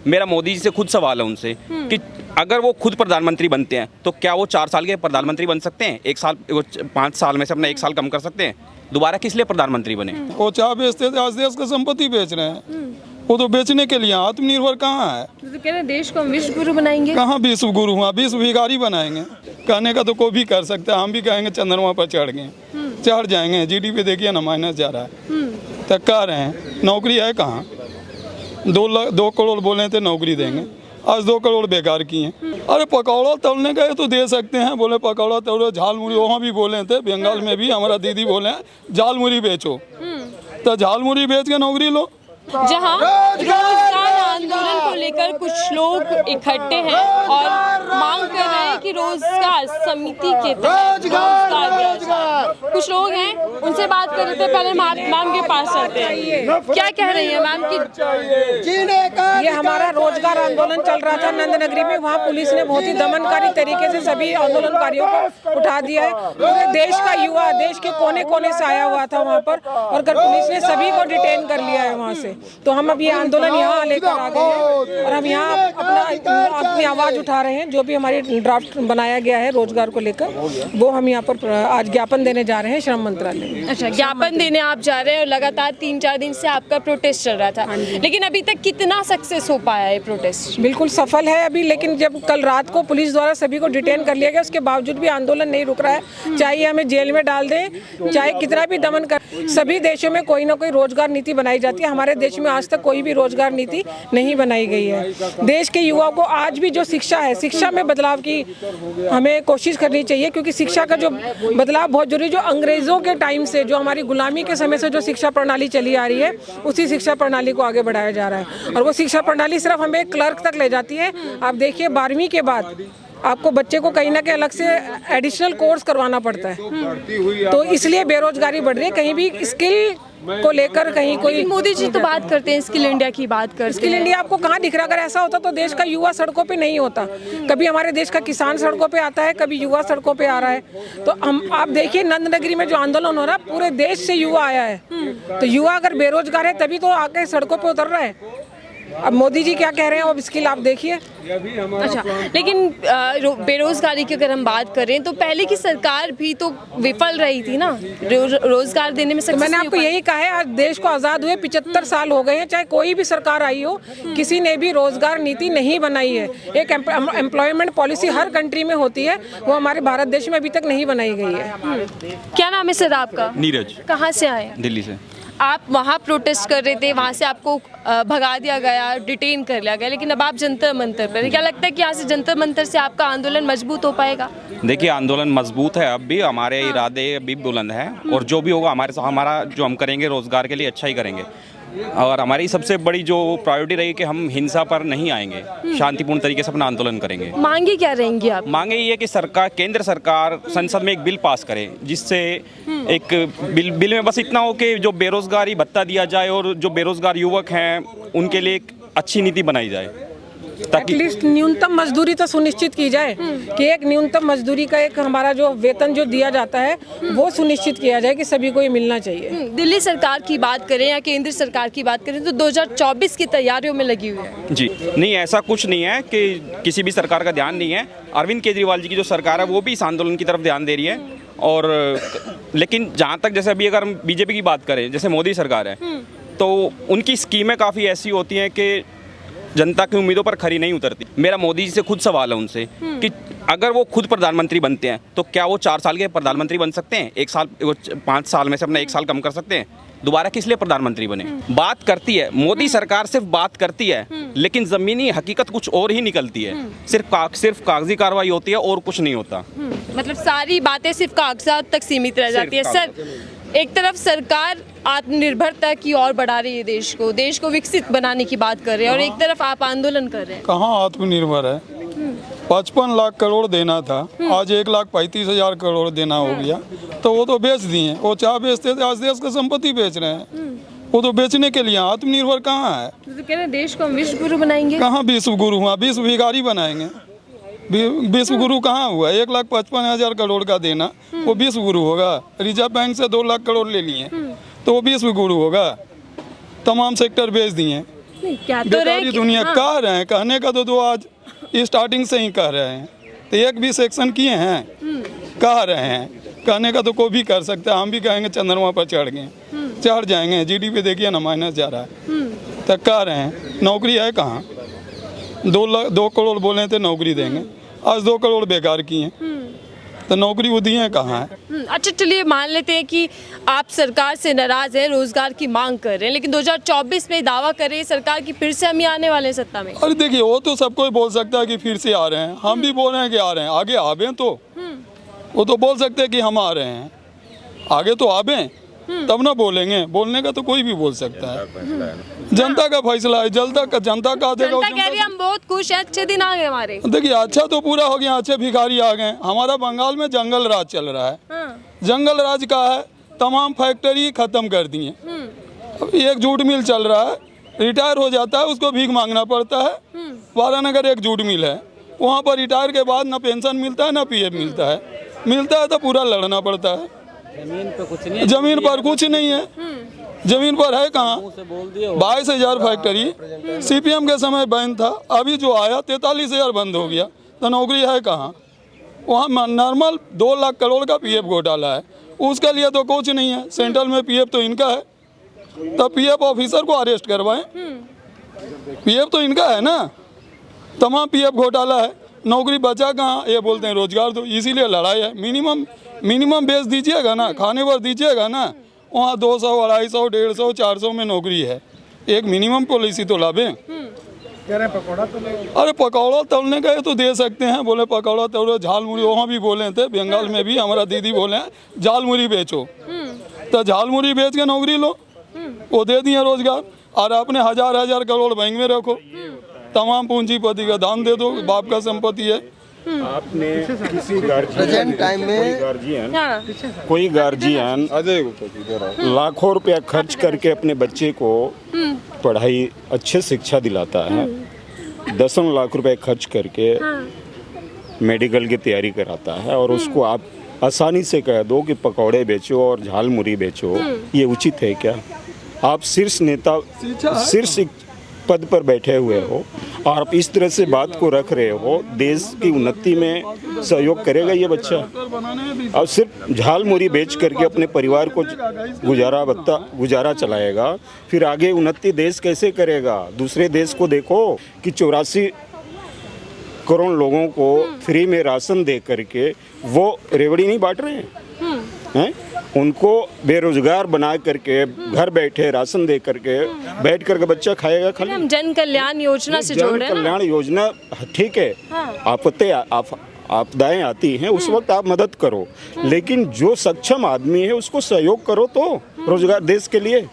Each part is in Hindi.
मेरा मोदी जी से खुद सवाल है उनसे कि अगर वो खुद प्रधानमंत्री बनते हैं तो क्या वो 4 साल के प्रधानमंत्री बन सकते हैं? 1 साल, वो 5 साल में से अपना 1 साल कम कर सकते हैं? दोबारा किस लिए प्रधानमंत्री बने? वो चाय बेचते थे, आज देश का संपत्ति बेच रहे हैं। वो तो बेचने के लिए, आत्मनिर्भर कहाँ है? तो कह रहे हैं देश को हम विश्व गुरु बनाएंगे। कहाँ विश्व गुरु हुआ, विश्व भिखारी बनाएंगे। कहने का तो कोई भी कर सकता है, हम भी कहेंगे चंद्रमा पर चढ़ गए, चढ़ जाएंगे। जीडीपी देखिए ना, माइनस जा रहा है। तो कह रहे हैं नौकरी है कहाँ? 2 करोड़ बोले थे नौकरी देंगे, आज 2 करोड़ बेकार किए। अरे पकौड़ा तोड़ने गए तो दे सकते हैं, बोले पकौड़ा तोड़ो, झाल मुड़ी, वहाँ भी बोले थे, बंगाल में भी हमारा दीदी बोले झाल मुड़ी बेचो, तो झाल मुड़ी बेच के नौकरी लो। जहां रोजगार आंदोलन को लेकर कुछ लोग इकट्ठे हैं और मांग कर रहे हैं कि रोजगार समिति के तहत रोजगार दिया जाए। कुछ लोग हैं, उनसे बात कर रहे थे। पहले मैम के पास चलते हैं। क्या कह रही है मैम की? ये हमारा रोजगार आंदोलन चल रहा था नंद नगरी में, वहाँ पुलिस ने बहुत ही दमनकारी तरीके से सभी आंदोलनकारियों को उठा दिया है। पूरे देश का युवा देश के कोने कोने से आया हुआ था वहाँ पर, और पुलिस ने सभी को डिटेन कर लिया है वहाँ से। तो हम अब ये आंदोलन यहाँ लेकर आ गए हैं और हम यहाँ अपनी आवाज उठा रहे हैं। जो भी हमारी ड्राफ्ट बनाया गया है रोजगार को लेकर, वो हम यहाँ पर आज ज्ञापन देने जा रहे हैं श्रम मंत्रालय में। अच्छा, ज्ञापन देने आप जा रहे हैं और लगातार 3-4 दिन से आपका प्रोटेस्ट चल रहा था, लेकिन अभी तक कितना सक्सेस हो पाया है प्रोटेस्ट? बिल्कुल सफल है अभी, लेकिन जब कल रात को पुलिस द्वारा सभी को डिटेन कर लिया गया, उसके बावजूद भी आंदोलन नहीं रुक रहा है। चाहे हमें जेल में डाल दें, चाहे कितना भी दमन कर, सभी देशों में कोई ना कोई रोजगार नीति बनाई जाती है। हमारे देश में आज तक कोई भी रोजगार नीति नहीं बनाई गई है। देश के युवाओं को आज भी जो शिक्षा है, शिक्षा में बदलाव की हमें कोशिश करनी चाहिए, क्योंकि शिक्षा का जो बदलाव बहुत जरूरी। जो अंग्रेजों के टाइम से, जो हमारी गुलामी के समय से जो शिक्षा प्रणाली चली आ रही है, उसी शिक्षा प्रणाली को आगे बढ़ाया जा रहा है। और वो शिक्षा प्रणाली सिर्फ हमें क्लर्क तक ले जाती है। आप देखिए 12वीं के बाद आपको बच्चे को कहीं ना कहीं अलग से एडिशनल कोर्स करवाना पड़ता है, तो इसलिए बेरोजगारी बढ़ रही है। कहीं भी स्किल को लेकर कहीं कोई, मोदी जी तो बात करते हैं स्किल इंडिया की, बात करते हैं। स्किल इंडिया आपको कहाँ दिख रहा है? अगर ऐसा होता तो देश का युवा सड़कों पे नहीं होता। कभी हमारे देश का किसान सड़कों पे आता है, कभी युवा सड़कों पे आ रहा है। तो हम आप देखिए नंद नगरी में जो आंदोलन हो रहा है, पूरे देश से युवा आया है। तो युवा अगर बेरोजगार है तभी तो आके सड़कों पे उतर रहा है। अब मोदी जी क्या कह रहे हैं, वो स्किल आप देखिए। अच्छा, लेकिन बेरोजगारी की अगर हम बात करें तो पहले की सरकार भी तो विफल रही थी ना रोजगार देने में। मैंने आपको यही कहा है, आज देश को आज़ाद हुए 75 साल हो गए हैं, चाहे कोई भी सरकार आई हो, किसी ने भी रोजगार नीति नहीं बनाई है। एक एम्प्लॉयमेंट पॉलिसी हर कंट्री में होती है, वो हमारे भारत देश में अभी तक नहीं बनाई गई है। क्या नाम है सर आपका? नीरज। कहाँ से आए? दिल्ली से। आप वहाँ प्रोटेस्ट कर रहे थे, वहाँ से आपको भगा दिया गया, डिटेन कर लिया गया, लेकिन अब आप जंतर मंतर पर। क्या लगता है कि यहाँ से जंतर मंतर से आपका आंदोलन मजबूत हो पाएगा? देखिए आंदोलन मजबूत है, अब भी हमारे इरादे अभी बुलंद हैं और जो भी होगा हमारा जो हम करेंगे रोजगार के लिए अच्छा ही करेंगे। और हमारी सबसे बड़ी जो प्रायोरिटी रही कि हम हिंसा पर नहीं आएंगे, शांतिपूर्ण तरीके से अपना आंदोलन करेंगे। मांगे क्या रहेंगी आप? मांगे ये कि सरकार, केंद्र सरकार संसद में एक बिल पास करे, जिससे एक बिल में बस इतना हो कि जो बेरोजगारी भत्ता दिया जाए और जो बेरोजगार युवक हैं उनके लिए एक अच्छी नीति बनाई जाए, ताकि एटलीस्ट न्यूनतम मजदूरी तो सुनिश्चित की जाए कि एक न्यूनतम मजदूरी का एक हमारा जो वेतन जो दिया जाता है वो सुनिश्चित किया जाए कि सभी को ये मिलना चाहिए। दिल्ली सरकार की बात करें या केंद्र सरकार की बात करें तो 2024 की तैयारियों में लगी हुई है जी। नहीं, ऐसा कुछ नहीं है कि किसी भी सरकार का ध्यान नहीं है। अरविंद केजरीवाल जी की जो सरकार है वो भी इस आंदोलन की तरफ ध्यान दे रही है। और लेकिन जहाँ तक जैसे अभी अगर हम बीजेपी की बात करें, जैसे मोदी सरकार है, तो उनकी स्कीमें काफ़ी ऐसी होती हैं कि जनता की उम्मीदों पर खरी नहीं उतरती। मेरा मोदी जी से खुद सवाल है उनसे कि अगर वो खुद प्रधानमंत्री बनते हैं तो क्या वो 4 साल के प्रधानमंत्री बन सकते हैं? 1 साल, 5 साल में से अपना 1 साल कम कर सकते हैं? दोबारा किस लिए प्रधानमंत्री बने? बात करती है मोदी सरकार, सिर्फ बात करती है, लेकिन जमीनी हकीकत कुछ और ही निकलती है। सिर्फ कागजी कार्रवाई होती है और कुछ नहीं होता। मतलब सारी बातें सिर्फ कागजात तक सीमित रह जाती है। सर, एक तरफ सरकार आत्मनिर्भरता की ओर बढ़ा रही है, देश को विकसित बनाने की बात कर रहे हैं, और एक तरफ आप आंदोलन कर रहे हैं। कहाँ आत्मनिर्भर है? 55 लाख करोड़ देना था, आज 1,35,000 करोड़ देना हो गया, तो वो तो बेच दिए। वो चाय बेचते थे, आज देश का संपत्ति बेच रहे हैं। वो तो बेचने के लिए, आत्मनिर्भर कहाँ है? तो कह रहे हैं देश को हम विश्व गुरु बनाएंगे। कहाँ विश्व गुरु हुआ? विश्व भिखारी बनाएंगे। विश्व गुरु कहाँ हुआ? 1,55,000 करोड़ का देना, वो विश्व गुरु होगा? रिजर्व बैंक से 2 लाख करोड़ ले लिए, तो वो विश्व गुरु होगा? तमाम सेक्टर बेच दिए, नहीं, क्या तो बेकारी रहे कि- दुनिया हाँ। कह रहे हैं, कहने का तो आज स्टार्टिंग से ही कह रहे हैं, तो एक भी सेक्शन किए हैं, कह रहे हैं, कहने का तो कोई भी कर सकता है। हम भी कहेंगे चंद्रमा पर चढ़ गए, चढ़ जाएंगे। जीडीपी देखिए ना माइनस जा रहा है, तो कह रहे हैं नौकरी है कहाँ। 2 करोड़ बोले थे नौकरी देंगे, आज 2 करोड़ बेकार किए, तो नौकरी वो दिए कहाँ है। अच्छा चलिए मान लेते हैं कि आप सरकार से नाराज हैं, रोजगार की मांग कर रहे हैं, लेकिन 2024 में दावा कर रही है सरकार की फिर से हम ही आने वाले हैं सत्ता में। अरे देखिए, वो तो सब कोई बोल सकता है कि फिर से आ रहे हैं, हम भी बोल रहे हैं कि आ रहे हैं, आगे आवे तो वो तो बोल सकते हैं कि हम आ रहे हैं, आगे तो आवे तब ना बोलेंगे। बोलने का तो कोई भी बोल सकता है, जनता का फैसला है, जनता का देगा। जनता कह रही है हम बहुत खुश हैं, अच्छे दिन आ गए हमारे। देखिए, अच्छा तो पूरा हो गया, अच्छे भिखारी आ गए। हमारा बंगाल में जंगल राज चल रहा है, जंगल राज का है, तमाम फैक्ट्री खत्म कर दिए। अब एक जूट मिल चल रहा है, रिटायर हो जाता है उसको भीख मांगना पड़ता है। वारानगर एक जूट मिल है, वहाँ पर रिटायर के बाद ना पेंशन मिलता है ना पीएफ मिलता है, मिलता है तो पूरा लड़ना पड़ता है। जमीन पर कुछ नहीं है, जमीन पर है कहाँ। 22,000 फैक्ट्री सीपीएम के समय बंद था, अभी जो आया 43,000 बंद हो गया, तो नौकरी है कहाँ। वहाँ नॉर्मल 2 लाख करोड़ का पीएफ घोटाला है, उसके लिए तो कुछ नहीं है। सेंट्रल में पीएफ तो इनका है, तो पीएफ ऑफिसर को अरेस्ट करवाएं, पीएफ तो इनका है ना। तमाम पीएफ घोटाला है, नौकरी बचा कहाँ। ये बोलते हैं रोजगार दो, इसीलिए लड़ाई है। मिनिमम बेच दीजिएगा ना, खाने पर दीजिएगा ना। वहाँ 200, 250, 150, 400 में नौकरी है, एक मिनिमम पॉलिसी तो लाभे। अरे पकौड़ा तलने का तो दे सकते हैं, बोले पकौड़ा तलो, झाल मुड़ी, वहाँ भी बोले थे, बंगाल में भी हमारा दीदी बोले हैं झाल मुड़ी बेचो, तो झाल मुड़ी बेच के नौकरी लो, वो दे दिए रोजगार। और अपने 1,000 करोड़ बैंक में रखो, तमाम पूंजीपति का दान दे दो, बाप का संपत्ति है। आपने किसी प्रेजेंट टाइम में कोई गार्जियन लाखों रुपया खर्च करके अपने बच्चे को पढ़ाई अच्छे शिक्षा दिलाता है, 10 लाख रुपए खर्च करके मेडिकल की तैयारी कराता है, और उसको आप आसानी से कह दो कि पकौड़े बेचो और झाल मुरी बेचो, ये उचित है क्या। आप शीर्ष नेता, शीर्ष पद पर बैठे हुए हो और आप इस तरह से बात को रख रहे हो, देश की उन्नति में सहयोग करेगा ये बच्चा। और सिर्फ झाल मुरी बेच करके अपने परिवार को गुजारा चलाएगा, फिर आगे उन्नति देश कैसे करेगा। दूसरे देश को देखो कि 84 करोड़ लोगों को फ्री में राशन दे करके वो रेवड़ी नहीं बांट रहे हैं, उनको बेरोजगार बना करके घर बैठे राशन दे करके बैठ करके बच्चा खाएगा। खाली हम जन कल्याण योजना से जोड़ रहे हैं ना। कल्याण योजना ठीक है, आपदाएं आती हैं उस वक्त आप मदद करो, लेकिन जो सक्षम आदमी है उसको सहयोग करो, तो रोजगार देश के लिए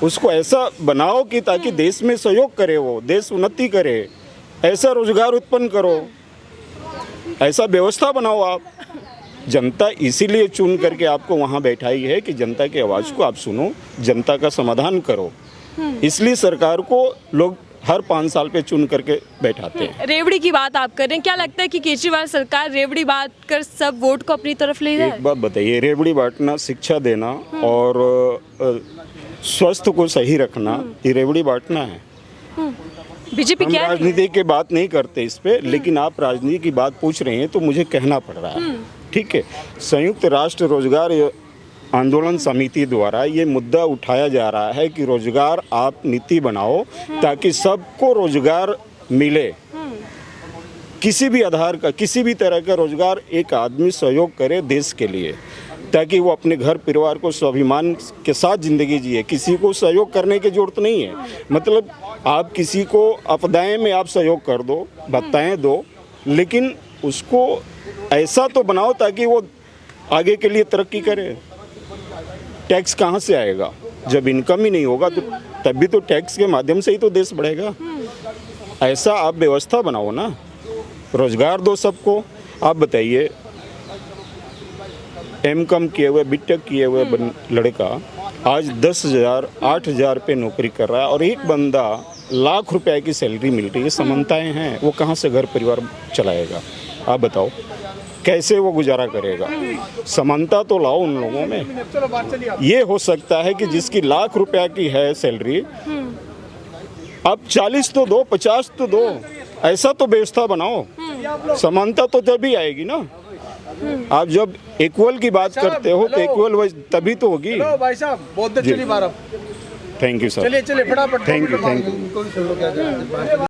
उसको ऐसा बनाओ कि ताकि देश में सहयोग करे, वो देश उन्नति करे, ऐसा रोजगार उत्पन्न करो, ऐसा व्यवस्था बनाओ आप। जनता इसीलिए चुन करके आपको वहाँ बैठाई है कि जनता की आवाज़ को आप सुनो, जनता का समाधान करो। इसलिए सरकार को लोग हर 5 साल पे चुन करके बैठाते हैं। रेवड़ी की बात आप कर रहे हैं, क्या लगता है कि केजरीवाल सरकार रेवड़ी बांट कर सब वोट को अपनी तरफ ले जाए? एक बात बताइए, रेवड़ी बांटना, शिक्षा देना और स्वास्थ्य को सही रखना, ये रेवड़ी बांटना है। बीजेपी हम क्या है? राजनीति की बात नहीं करते इस पे, लेकिन आप राजनीति की बात पूछ रहे हैं तो मुझे कहना पड़ रहा है। ठीक है, संयुक्त राष्ट्र रोजगार आंदोलन समिति द्वारा ये मुद्दा उठाया जा रहा है कि रोजगार आप नीति बनाओ ताकि सबको रोजगार मिले, किसी भी आधार का, किसी भी तरह का रोजगार एक आदमी सहयोग करे देश के लिए, ताकि वो अपने घर परिवार को स्वाभिमान के साथ ज़िंदगी जिए। किसी को सहयोग करने की जरूरत नहीं है, मतलब आप किसी को आपदाएं में आप सहयोग कर दो, भत्ताएं दो, लेकिन उसको ऐसा तो बनाओ ताकि वो आगे के लिए तरक्की करे। टैक्स कहाँ से आएगा जब इनकम ही नहीं होगा, तो तभी तो टैक्स के माध्यम से ही तो देश बढ़ेगा। ऐसा आप व्यवस्था बनाओ ना, रोजगार दो सबको। आप बताइए, M.Com किए हुए, B.Tech किए हुए लड़का आज 10,000 8,000 पे नौकरी कर रहा है और एक बंदा लाख रुपए की सैलरी मिल रही है। समानताएं हैं, वो कहाँ से घर परिवार चलाएगा? आप बताओ कैसे वो गुजारा करेगा? समानता तो लाओ उन लोगों में। ये हो सकता है कि जिसकी लाख रुपया की है सैलरी, आप 40 तो दो, 50 तो दो, ऐसा तो व्यवस्था बनाओ। समानता तो तभी आएगी ना। आप जब इक्वल की बात करते हो तो इक्वल तभी तो होगी। भाई साहब बहुत देर चली बात। Thank you sir. चलिए फटाफट। Thank you.